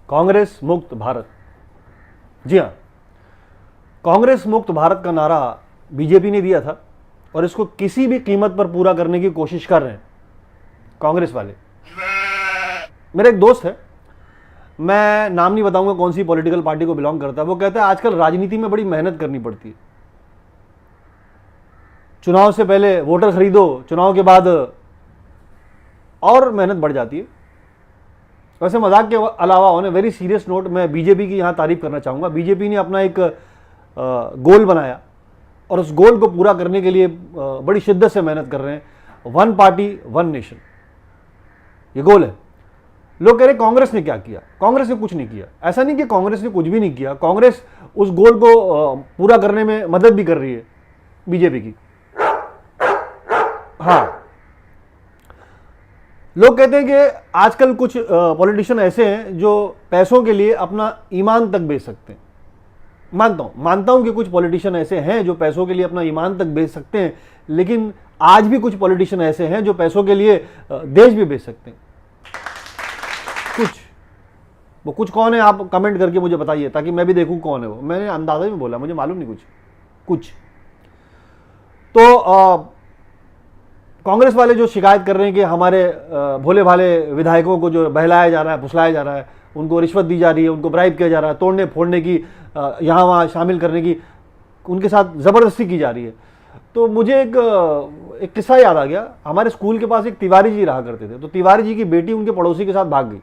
कांग्रेस मुक्त भारत। जी हाँ, कांग्रेस मुक्त भारत का नारा बीजेपी ने दिया था और इसको किसी भी कीमत पर पूरा करने की कोशिश कर रहे हैं कांग्रेस वाले। मेरा एक दोस्त है, मैं नाम नहीं बताऊंगा कौन सी पॉलिटिकल पार्टी को बिलोंग करता है, वो कहता है आजकल राजनीति में बड़ी मेहनत करनी पड़ती है। चुनाव से पहले वोटर खरीदो, चुनाव के बाद और मेहनत बढ़ जाती है। वैसे मजाक के अलावा on a very serious note मैं बीजेपी की यहां तारीफ करना चाहूंगा। बीजेपी ने अपना एक गोल बनाया और उस गोल को पूरा करने के लिए बड़ी शिद्दत से मेहनत कर रहे हैं। वन पार्टी वन नेशन, ये गोल है। लोग कह रहे कांग्रेस ने क्या किया? कांग्रेस ने कुछ नहीं किया। ऐसा नहीं कि कांग्रेस ने कुछ भी नहीं किया, कांग्रेस उस गोल को पूरा करने में मदद भी कर रही है बीजेपी की। हाँ, लोग कहते हैं कि आजकल कुछ पॉलिटिशियन ऐसे हैं जो पैसों के लिए अपना ईमान तक बेच सकते हैं। मानता हूं कि कुछ पॉलिटिशियन ऐसे हैं जो पैसों के लिए अपना ईमान तक बेच सकते हैं, लेकिन आज भी कुछ पॉलिटिशियन ऐसे हैं जो पैसों के लिए देश भी बेच सकते हैं। वो कुछ कौन है, आप कमेंट करके मुझे बताइए ताकि मैं भी देखूं कौन है वो। मैंने अंदाजा में बोला, मुझे मालूम नहीं कुछ। तो कांग्रेस वाले जो शिकायत कर रहे हैं कि हमारे भोले भाले विधायकों को जो बहलाया जा रहा है, फुसलाया जा रहा है, उनको रिश्वत दी जा रही है, उनको ब्राइब किया जा रहा है, तोड़ने फोड़ने की, यहाँ वहाँ शामिल करने की उनके साथ ज़बरदस्ती की जा रही है, तो मुझे एक किस्सा याद आ गया। हमारे स्कूल के पास एक तिवारी जी रहा करते थे। तो तिवारी जी की बेटी उनके पड़ोसी के साथ भाग गई।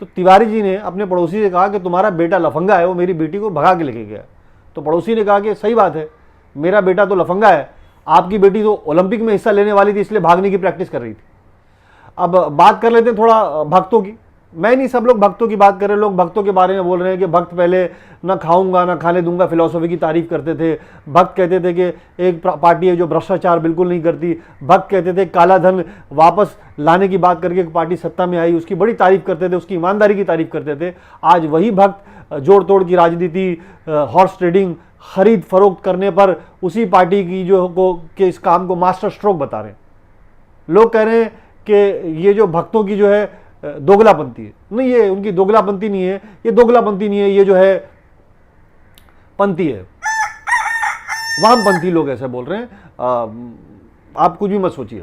तो तिवारी जी ने अपने पड़ोसी से कहा कि तुम्हारा बेटा लफंगा है, वो मेरी बेटी को भगा के लेके गया। तो पड़ोसी ने कहा कि सही बात है, मेरा बेटा तो लफंगा है, आपकी बेटी तो ओलंपिक में हिस्सा लेने वाली थी, इसलिए भागने की प्रैक्टिस कर रही थी। अब बात कर लेते हैं थोड़ा भक्तों की। मैं नहीं, सब लोग भक्तों की बात कर रहे हैं। लोग भक्तों के बारे में बोल रहे हैं कि भक्त पहले ना खाऊंगा ना खाने दूंगा फिलॉसफी की तारीफ करते थे। भक्त कहते थे कि एक पार्टी है जो भ्रष्टाचार बिल्कुल नहीं करती। भक्त कहते थे काला धन वापस लाने की बात करके एक पार्टी सत्ता में आई, उसकी बड़ी तारीफ करते थे, उसकी ईमानदारी की तारीफ करते थे। आज वही भक्त जोड़ तोड़ की राजनीति, हॉर्स ट्रेडिंग, खरीद फरोख्त करने पर उसी पार्टी की के इस काम को मास्टर स्ट्रोक बता रहे हैं। लोग कह रहे हैं कि ये जो भक्तों की जो है दोगलापंथी है। नहीं, ये उनकी दोगलापंथी नहीं है, ये दोगलापंथी नहीं है, ये जो है पंथी है, वामपंथी लोग ऐसे बोल रहे हैं। आप कुछ भी मत सोचिए।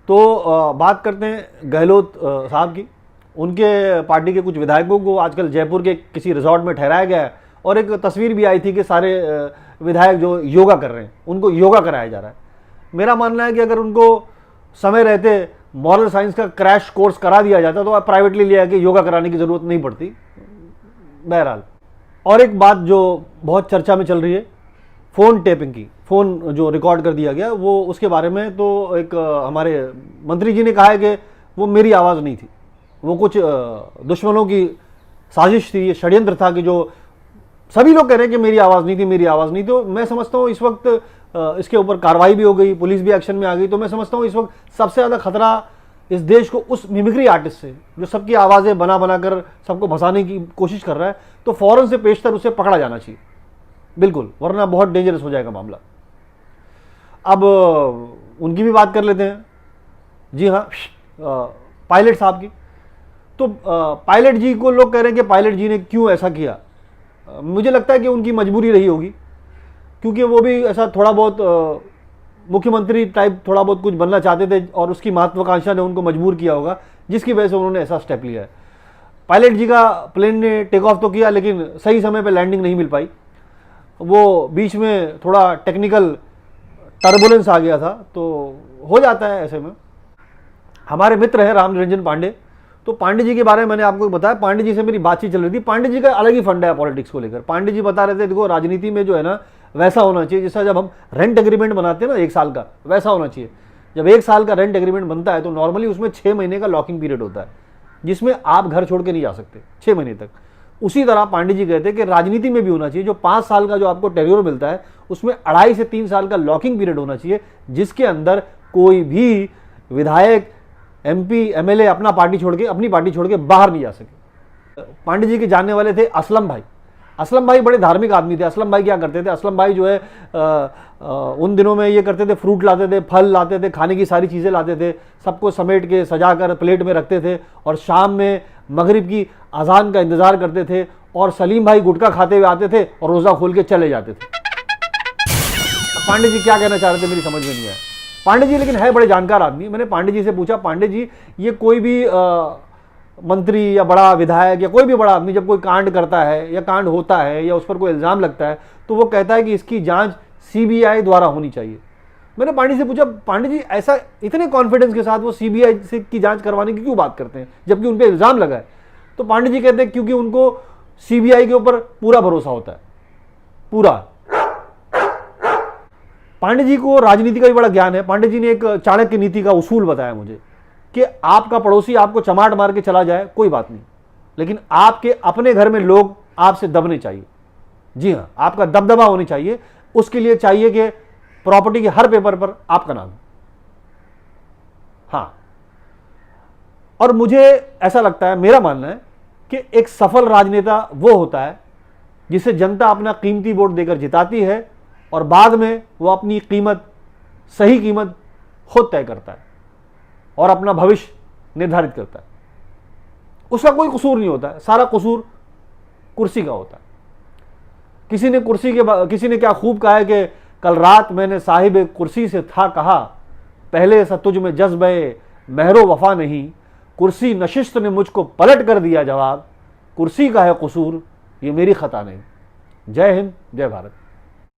तो बात करते हैं गहलोत साहब की। उनके पार्टी के कुछ विधायकों को आजकल जयपुर के किसी रिजॉर्ट में ठहराया गया है और एक तस्वीर भी आई थी कि सारे विधायक जो योगा कर रहे हैं उनको योगा कराया जा रहा है। मेरा मानना है कि अगर उनको समय रहते मॉरल साइंस का क्रैश कोर्स करा दिया जाता तो आप प्राइवेटली लिया कि योगा कराने की जरूरत नहीं पड़ती। बहरहाल, और एक बात जो बहुत चर्चा में चल रही है, फ़ोन टेपिंग की, फ़ोन जो रिकॉर्ड कर दिया गया वो, उसके बारे में तो एक हमारे मंत्री जी ने कहा है कि वो मेरी आवाज़ नहीं थी, वो कुछ दुश्मनों की साजिश थी, ये षड्यंत्र था कि जो सभी लोग कह रहे हैं कि मेरी आवाज़ नहीं थी, मेरी आवाज़ नहीं थी। तो मैं समझता हूँ इस वक्त इसके ऊपर कार्रवाई भी हो गई, पुलिस भी एक्शन में आ गई। तो मैं समझता हूँ इस वक्त सबसे ज़्यादा खतरा इस देश को उस मिमिक्री आर्टिस्ट से जो सबकी आवाज़ें बना कर सबको भसाने की कोशिश कर रहा है, तो फौरन से पेशतर उसे पकड़ा जाना चाहिए, बिल्कुल, वरना बहुत डेंजरस हो जाएगा मामला। अब उनकी भी बात कर लेते हैं। जी हाँ, पायलट साहब की। तो पायलट जी को लोग कह रहे हैं कि पायलट जी ने क्यों ऐसा किया। मुझे लगता है कि उनकी मजबूरी रही होगी, क्योंकि वो भी ऐसा थोड़ा बहुत मुख्यमंत्री टाइप थोड़ा बहुत कुछ बनना चाहते थे और उसकी महत्वाकांक्षा ने उनको मजबूर किया होगा, जिसकी वजह से उन्होंने ऐसा स्टेप लिया है। पायलट जी का प्लेन ने टेक ऑफ तो किया, लेकिन सही समय पर लैंडिंग नहीं मिल पाई। वो बीच में थोड़ा टेक्निकल टर्बुलेंस आ गया था, तो हो जाता है ऐसे में। हमारे मित्र हैं राम निरंजन पांडे। तो पांडे जी के बारे में मैंने आपको बताया, पांडे जी से मेरी बातचीत चल रही थी। पांडे जी का अलग ही फंडा है पॉलिटिक्स को लेकर। पांडे जी बता रहे थे, देखो राजनीति में जो है ना वैसा होना चाहिए जैसा जब हम रेंट एग्रीमेंट बनाते हैं ना 1 साल का, वैसा होना चाहिए। जब 1 साल का रेंट एग्रीमेंट बनता है तो नॉर्मली उसमें 6 महीने का लॉकिंग पीरियड होता है, जिसमें आप घर छोड़ के नहीं जा सकते 6 महीने तक। उसी तरह पांडे जी कहते हैं कि राजनीति में भी होना चाहिए, जो 5 साल का जो आपको टेन्योर मिलता है उसमें 2.5 से 3 साल का लॉकिंग पीरियड होना चाहिए, जिसके अंदर कोई भी विधायक, MP, MLA अपनी पार्टी छोड़ के बाहर नहीं जा सके। पांडे जी के जानने वाले थे असलम भाई। असलम भाई बड़े धार्मिक आदमी थे। असलम भाई क्या करते थे, असलम भाई जो है उन दिनों में ये करते थे, फ्रूट लाते थे, फल लाते थे, खाने की सारी चीज़ें लाते थे, सबको समेट के सजा कर प्लेट में रखते थे और शाम में मगरिब की अजान का इंतज़ार करते थे और सलीम भाई गुटखा खाते हुए आते थे और रोज़ा खोल के चले जाते थे। पांडे जी क्या कहना चाह रहे थे मेरी समझ में नहीं आया। पांडे जी लेकिन है बड़े जानकार आदमी। मैंने पांडे जी से पूछा, पांडे जी ये कोई भी मंत्री या बड़ा विधायक या कोई भी बड़ा आदमी जब कोई कांड करता है या कांड होता है या उस पर कोई इल्ज़ाम लगता है तो वो कहता है कि इसकी जांच सीबीआई द्वारा होनी चाहिए। मैंने पांडे जी से पूछा, पांडे जी ऐसा इतने कॉन्फिडेंस के साथ वो सीबीआई से की जांच करवाने की क्यों बात करते हैं जबकि उन पर इल्ज़ाम लगा है? तो पांडे जी कहते हैं क्योंकि उनको सीबीआई के ऊपर पूरा भरोसा होता है, पूरा। पांडे जी को राजनीति का भी बड़ा ज्ञान है। पांडे जी ने एक चाणक्य नीति का उसूल बताया मुझे कि आपका पड़ोसी आपको चमाट मार के चला जाए कोई बात नहीं, लेकिन आपके अपने घर में लोग आपसे दबने चाहिए। जी हाँ, आपका दबदबा होनी चाहिए। उसके लिए चाहिए कि प्रॉपर्टी के हर पेपर पर आपका नाम। हाँ, और मुझे ऐसा लगता है, मेरा मानना है कि एक सफल राजनेता वो होता है जिसे जनता अपना कीमती वोट देकर जिताती है और बाद में वो अपनी कीमत, सही कीमत खुद तय करता है और अपना भविष्य निर्धारित करता है। उसका कोई कसूर नहीं होता है, सारा कसूर कुर्सी का होता है। किसी ने क्या खूब कहा है कि कल रात मैंने साहिब कुर्सी से था कहा, पहले सा तुझ में जज्बे महरो वफा नहीं, कुर्सी नशिस्त ने मुझको पलट कर दिया जवाब, कुर्सी का है कसूर ये मेरी खता नहीं। जय हिंद, जय भारत।